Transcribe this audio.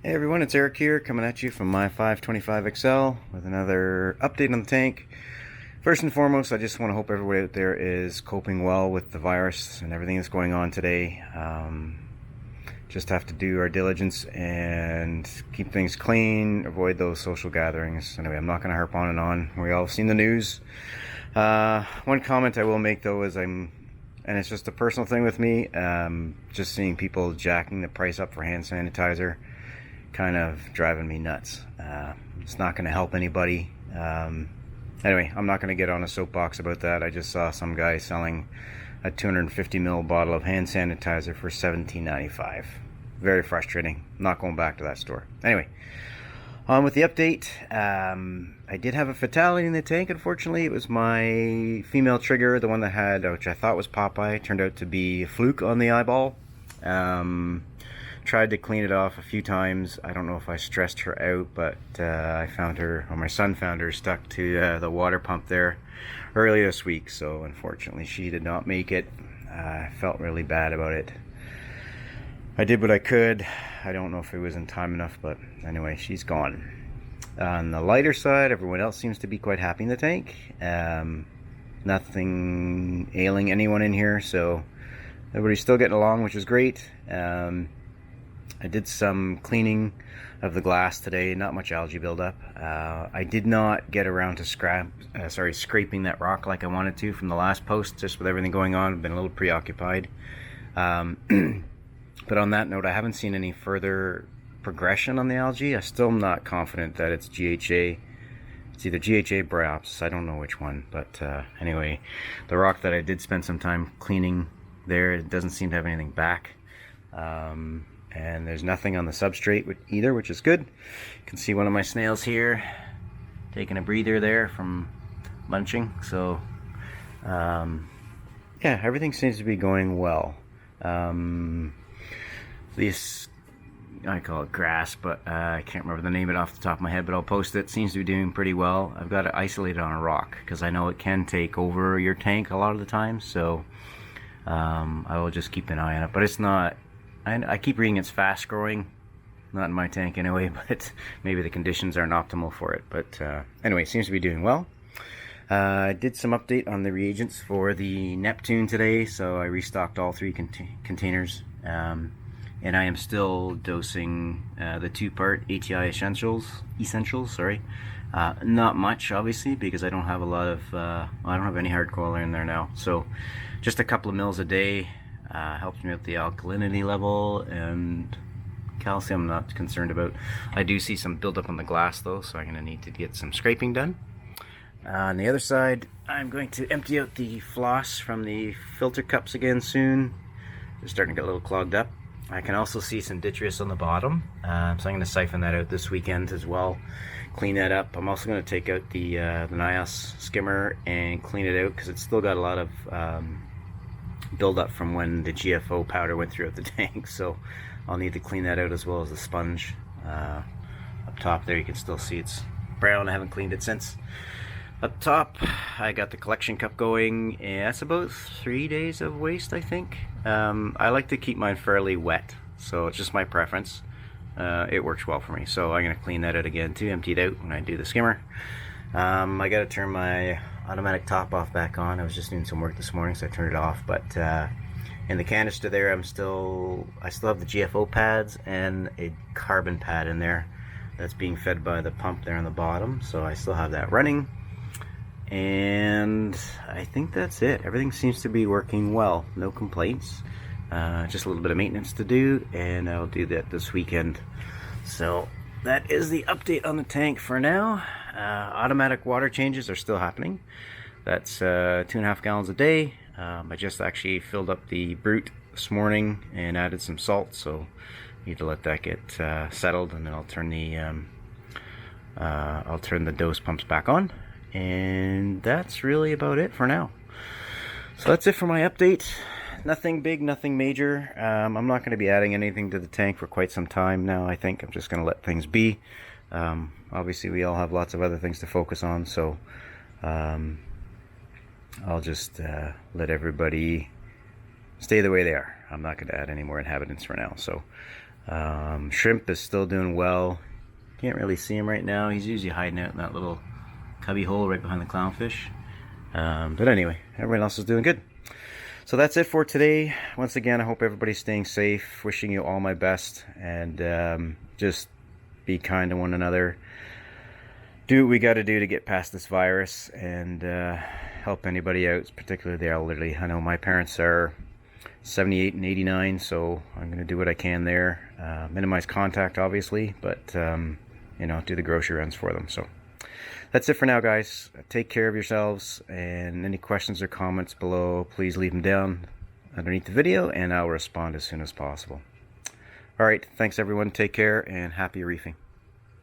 Hey everyone, it's Eric here coming at you from my 525XL with another update on the tank. First and foremost, I just want to hope everybody out there is coping well with the virus and everything that's going on today. Just have to do our diligence and keep things clean, avoid those social gatherings. Anyway, I'm not going to harp on and on. We all have seen the news. One comment I will make though is and it's just a personal thing with me, just seeing people jacking the price up for hand sanitizer kind of driving me nuts. It's not going to help anybody. Anyway, I'm not going to get on a soapbox about that. I just saw some guy selling a 250 ml bottle of hand sanitizer for $17.95. Very frustrating. Not going back to that store. Anyway, on with the update. I did have a fatality in the tank, unfortunately. It was my female trigger, the one that had, which I thought was Popeye, turned out to be a fluke on the eyeball. Tried to clean it off a few times. I don't know if I stressed her out, but I found her, or my son found her, stuck to the water pump there early this week. So unfortunately she did not make it. I felt really bad about it. I did what I could. I don't know if it was in time enough, but anyway, she's gone. On the lighter side, everyone else seems to be quite happy in the tank. Nothing ailing anyone in here, so everybody's still getting along, which is great. I did some cleaning of the glass today, not much algae buildup. I did not get around to scraping that rock like I wanted to from the last post, just with everything going on. I've been a little preoccupied. But on that note, I haven't seen any further progression on the algae. I'm still not confident that it's GHA. It's either GHA or Bryops, I don't know which one. But anyway, the rock that I did spend some time cleaning there, it doesn't seem to have anything back. And there's nothing on the substrate either, which is good. You can see one of my snails here taking a breather there from munching. So yeah, everything seems to be going well. This, I call it grass, but I can't remember the name of it off the top of my head, but I'll post it. Seems to be doing pretty well. I've got it isolated on a rock because I know it can take over your tank a lot of the time, so I will just keep an eye on it. But it's not, I keep reading it's fast growing, not in my tank anyway, but maybe the conditions aren't optimal for it. But anyway, it seems to be doing well. I did some update on the reagents for the Neptune today, so I restocked all 3 containers. And I am still dosing the 2-part ATI essentials. Not much, obviously, because I don't have a lot of, I don't have any hard coil in there now. So just a couple of mils a day helps me with the alkalinity level, and calcium I'm not concerned about. I do see some buildup on the glass though, so I'm going to need to get some scraping done. On the other side, I'm going to empty out the floss from the filter cups again soon. They're starting to get a little clogged up. I can also see some detritus on the bottom, so I'm going to siphon that out this weekend as well, clean that up. I'm also going to take out the NIOS skimmer and clean it out because it's still got a lot of buildup from when the GFO powder went throughout the tank, so I'll need to clean that out as well as the sponge. Up top there you can still see it's brown. I haven't cleaned it since. Up top I got the collection cup going, and that's about 3 days of waste, I think. I like to keep mine fairly wet, so it's just my preference. It works well for me, so I'm going to clean that out again too, empty it out when I do the skimmer. I got to turn my automatic top off back on. I was just doing some work this morning, so I turned it off. But in the canister there, I still have the GFO pads and a carbon pad in there that's being fed by the pump there on the bottom, so I still have that running. And I think that's it. Everything seems to be working well. No complaints. Just a little bit of maintenance to do, and I'll do that this weekend. So that is the update on the tank for now. Automatic water changes are still happening. That's 2.5 gallons a day. I just actually filled up the Brute this morning and added some salt, so need to let that get settled, and then I'll turn the dose pumps back on. And that's really about it for now. So that's it for my update. Nothing big, nothing major. I'm not going to be adding anything to the tank for quite some time now. I think I'm just going to let things be. Obviously we all have lots of other things to focus on, so I'll just let everybody stay the way they are. I'm not going to add any more inhabitants for now. So Shrimp is still doing well. Can't really see him right now. He's usually hiding out in that little cubby hole right behind the clownfish. But anyway, everyone else is doing good. So that's it for today. Once again, I hope everybody's staying safe. Wishing you all my best, and just be kind to one another. Do what we got to do to get past this virus, and help anybody out, particularly the elderly. I know my parents are 78 and 89, so I'm going to do what I can there. Minimize contact, obviously, but you know, do the grocery runs for them. So that's it for now, guys. Take care of yourselves, and any questions or comments below, please leave them down underneath the video, and I'll respond as soon as possible. All right, thanks everyone. Take care, and happy reefing.